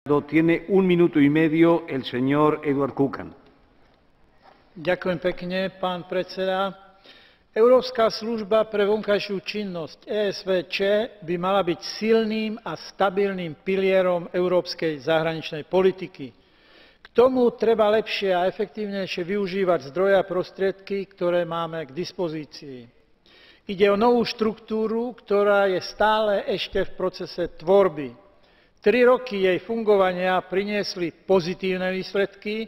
Tiene 1 minuto y medio el señor Edward Kukan. Ďakujem pekne, pán predseda. Európska služba pre vonkajšiu činnosť ESVČ by mala byť silným a stabilným pilierom európskej zahraničnej politiky. K tomu treba lepšie a efektívnejšie využívať zdroje a prostriedky, ktoré máme k dispozícii. Ide o novú štruktúru, ktorá je stále ešte v procese tvorby. 3 roky jej fungovania priniesli pozitívne výsledky,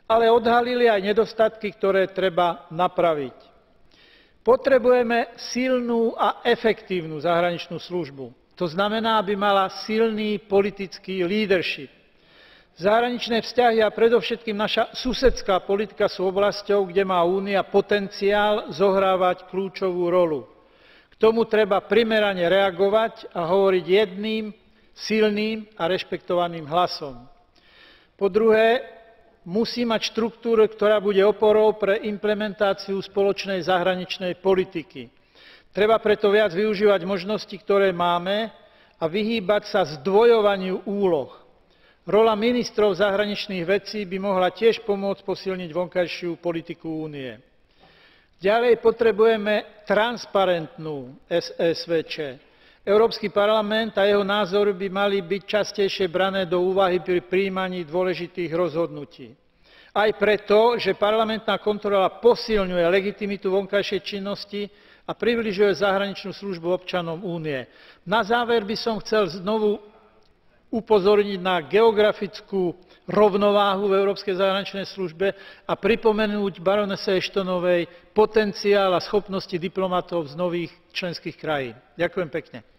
ale odhalili aj nedostatky, ktoré treba napraviť. Potrebujeme silnú a efektívnu zahraničnú službu. To znamená, aby mala silný politický leadership. Zahraničné vzťahy a predovšetkým naša susedská politika sú oblasťou, kde má Únia potenciál zohrávať kľúčovú rolu. K tomu treba primerane reagovať a hovoriť jedným, silným a rešpektovaným hlasom. Po druhé, musí mať štruktúru, ktorá bude oporou pre implementáciu spoločnej zahraničnej politiky. Treba preto viac využívať možnosti, ktoré máme, a vyhýbať sa zdvojovaniu úloh. Rola ministrov zahraničných vecí by mohla tiež pomôcť posilniť vonkajšiu politiku Únie. Ďalej potrebujeme transparentnú ESVČ. Európsky parlament a jeho názory by mali byť častejšie brané do úvahy pri prijímaní dôležitých rozhodnutí. Aj preto, že parlamentná kontrola posilňuje legitimitu vonkajšej činnosti a približuje zahraničnú službu občanom Únie. Na záver by som chcel znovu upozorniť na geografickú rovnováhu v Európskej zahraničnej službe a pripomenúť baronese Ashtonovej potenciál a schopnosti diplomatov z nových členských krajín. Ďakujem pekne.